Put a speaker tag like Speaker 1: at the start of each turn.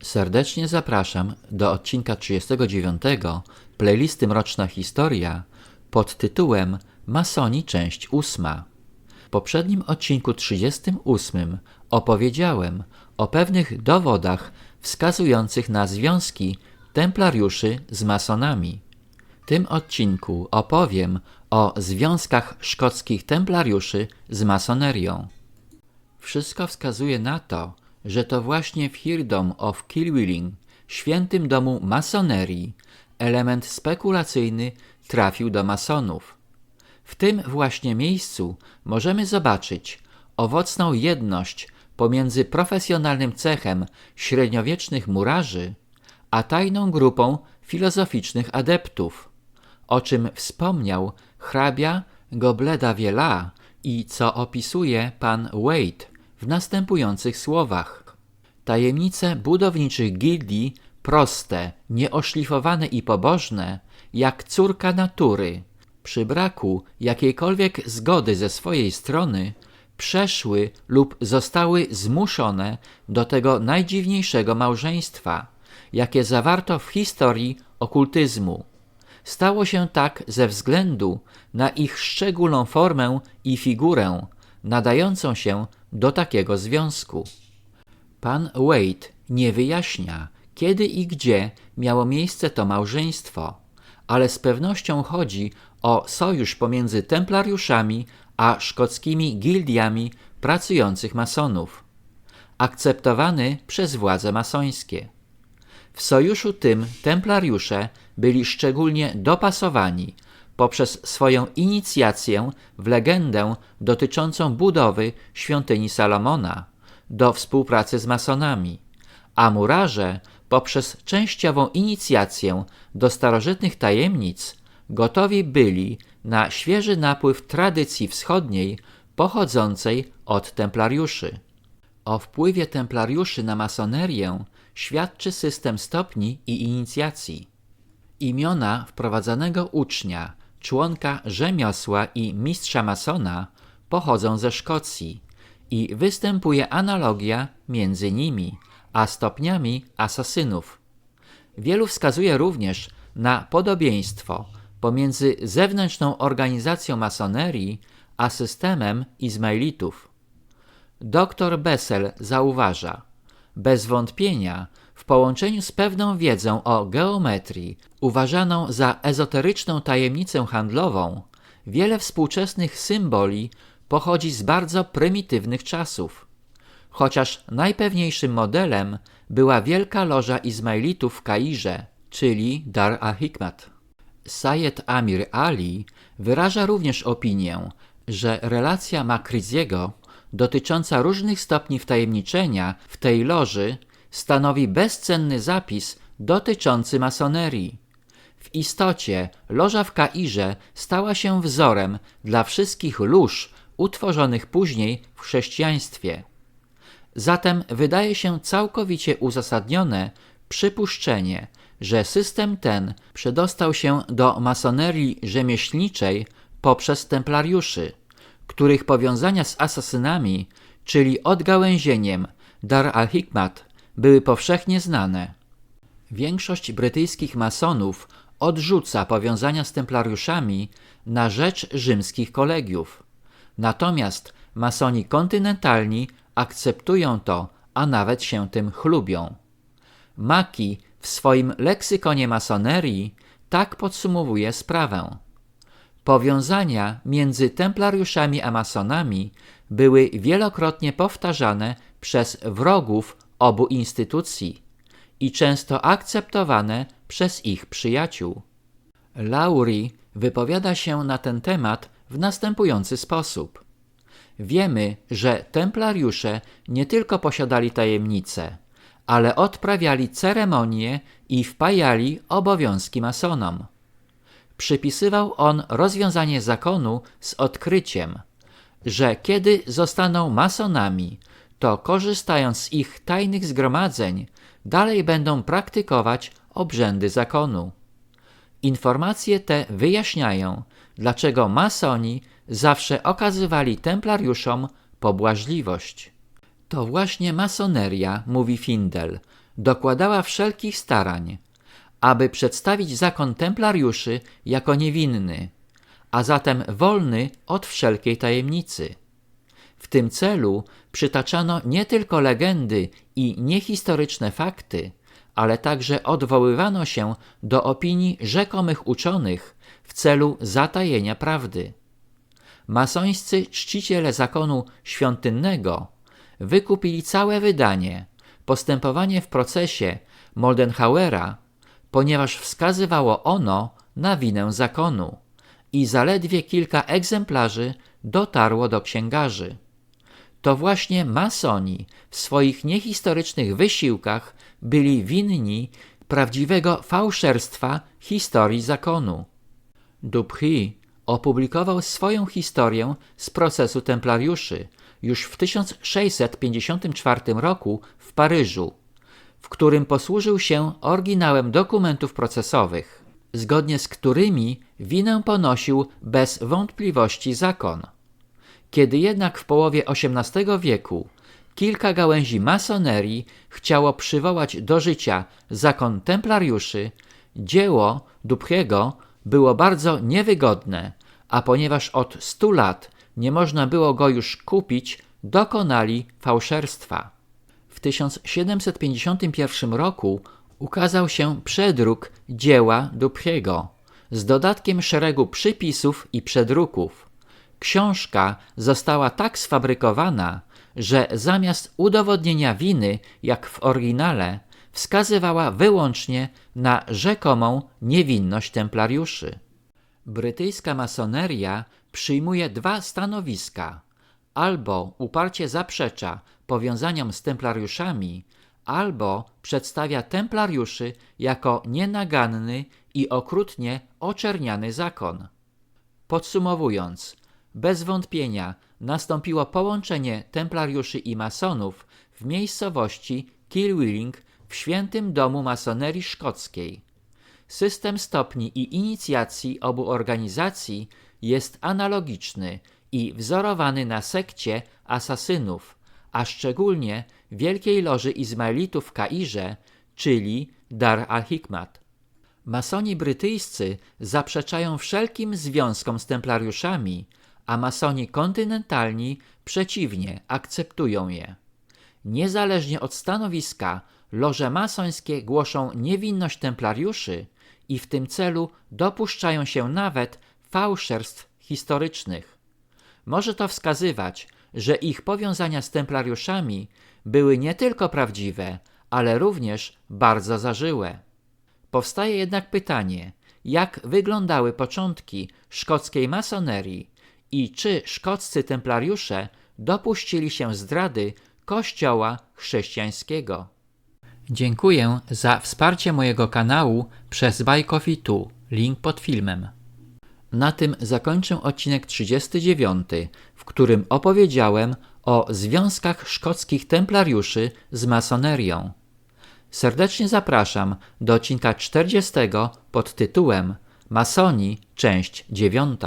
Speaker 1: Serdecznie zapraszam do odcinka 39 playlisty Mroczna Historia pod tytułem Masoni część 8. W poprzednim odcinku 38 opowiedziałem o pewnych dowodach wskazujących na związki templariuszy z masonami. W tym odcinku opowiem o związkach szkockich templariuszy z masonerią. Wszystko wskazuje na to, że to właśnie w Eardom of Kilwilling, świętym domu masonerii, element spekulacyjny trafił do masonów. W tym właśnie miejscu możemy zobaczyć owocną jedność pomiędzy profesjonalnym cechem średniowiecznych murarzy a tajną grupą filozoficznych adeptów, o czym wspomniał hrabia Gobleda-Viela i co opisuje pan Wade w następujących słowach. Tajemnice budowniczych gildii, proste, nieoszlifowane i pobożne, jak córka natury, przy braku jakiejkolwiek zgody ze swojej strony, przeszły lub zostały zmuszone do tego najdziwniejszego małżeństwa, jakie zawarto w historii okultyzmu. Stało się tak ze względu na ich szczególną formę i figurę, nadającą się do takiego związku. Pan Wade nie wyjaśnia, kiedy i gdzie miało miejsce to małżeństwo, ale z pewnością chodzi o sojusz pomiędzy templariuszami a szkockimi gildiami pracujących masonów, akceptowany przez władze masońskie. W sojuszu tym templariusze byli szczególnie dopasowani poprzez swoją inicjację w legendę dotyczącą budowy świątyni Salomona do współpracy z masonami, a murarze poprzez częściową inicjację do starożytnych tajemnic gotowi byli na świeży napływ tradycji wschodniej pochodzącej od templariuszy. O wpływie templariuszy na masonerię świadczy system stopni i inicjacji. Imiona wprowadzanego ucznia, członka rzemiosła i mistrza masona pochodzą ze Szkocji i występuje analogia między nimi a stopniami asasynów. Wielu wskazuje również na podobieństwo pomiędzy zewnętrzną organizacją masonerii a systemem izmaelitów. Dr Bessel zauważa: bez wątpienia w połączeniu z pewną wiedzą o geometrii, uważaną za ezoteryczną tajemnicę handlową, wiele współczesnych symboli pochodzi z bardzo prymitywnych czasów. Chociaż najpewniejszym modelem była wielka loża Izmaelitów w Kairze, czyli Dar al-Hikmat. Sayed Amir Ali wyraża również opinię, że relacja Makriziego dotycząca różnych stopni wtajemniczenia w tej loży stanowi bezcenny zapis dotyczący masonerii. W istocie loża w Kairze stała się wzorem dla wszystkich lóż utworzonych później w chrześcijaństwie. Zatem wydaje się całkowicie uzasadnione przypuszczenie, że system ten przedostał się do masonerii rzemieślniczej poprzez templariuszy, których powiązania z asasynami, czyli odgałęzieniem Dar al-Hikmat, były powszechnie znane. Większość brytyjskich masonów odrzuca powiązania z templariuszami na rzecz rzymskich kolegiów. Natomiast masoni kontynentalni akceptują to, a nawet się tym chlubią. Maki w swoim leksykonie masonerii tak podsumowuje sprawę. Powiązania między templariuszami a masonami były wielokrotnie powtarzane przez wrogów obu instytucji i często akceptowane przez ich przyjaciół. Lowry wypowiada się na ten temat w następujący sposób. Wiemy, że templariusze nie tylko posiadali tajemnice, ale odprawiali ceremonie i wpajali obowiązki masonom. Przypisywał on rozwiązanie zakonu z odkryciem, że kiedy zostaną masonami, to korzystając z ich tajnych zgromadzeń, dalej będą praktykować obrzędy zakonu. Informacje te wyjaśniają, dlaczego masoni zawsze okazywali templariuszom pobłażliwość. To właśnie masoneria, mówi Findel, dokładała wszelkich starań, aby przedstawić zakon templariuszy jako niewinny, a zatem wolny od wszelkiej tajemnicy. W tym celu przytaczano nie tylko legendy i niehistoryczne fakty, ale także odwoływano się do opinii rzekomych uczonych w celu zatajenia prawdy. Masońscy czciciele zakonu świątynnego wykupili całe wydanie, postępowanie w procesie Moldenhauera, ponieważ wskazywało ono na winę zakonu i zaledwie kilka egzemplarzy dotarło do księgarzy. To właśnie masoni w swoich niehistorycznych wysiłkach byli winni prawdziwego fałszerstwa historii zakonu. Dupuy opublikował swoją historię z procesu templariuszy już w 1654 roku w Paryżu, w którym posłużył się oryginałem dokumentów procesowych, zgodnie z którymi winę ponosił bez wątpliwości zakon. Kiedy jednak w połowie XVIII wieku kilka gałęzi masonerii chciało przywołać do życia zakon templariuszy, dzieło Dupuy'ego było bardzo niewygodne, a ponieważ od 100 lat nie można było go już kupić, dokonali fałszerstwa. W 1751 roku ukazał się przedruk dzieła Dupuy'ego z dodatkiem szeregu przypisów i przedruków. Książka została tak sfabrykowana, że zamiast udowodnienia winy, jak w oryginale, wskazywała wyłącznie na rzekomą niewinność templariuszy. Brytyjska masoneria przyjmuje dwa stanowiska: albo uparcie zaprzecza powiązaniom z templariuszami, albo przedstawia templariuszy jako nienaganny i okrutnie oczerniany zakon. Podsumowując, bez wątpienia nastąpiło połączenie templariuszy i masonów w miejscowości Kilwilling w świętym domu masonerii szkockiej. System stopni i inicjacji obu organizacji jest analogiczny i wzorowany na sekcie asasynów, a szczególnie Wielkiej Loży Izmaelitów w Kairze, czyli Dar al-Hikmat. Masoni brytyjscy zaprzeczają wszelkim związkom z templariuszami, a masoni kontynentalni przeciwnie, akceptują je. Niezależnie od stanowiska, loże masońskie głoszą niewinność templariuszy i w tym celu dopuszczają się nawet fałszerstw historycznych. Może to wskazywać, że ich powiązania z templariuszami były nie tylko prawdziwe, ale również bardzo zażyłe. Powstaje jednak pytanie, jak wyglądały początki szkockiej masonerii i czy szkoccy templariusze dopuścili się zdrady Kościoła chrześcijańskiego. Dziękuję za wsparcie mojego kanału przez Buy Coffee 2, link pod filmem. Na tym zakończę odcinek 39, w którym opowiedziałem o związkach szkockich templariuszy z masonerią. Serdecznie zapraszam do odcinka 40 pod tytułem Masoni, część 9.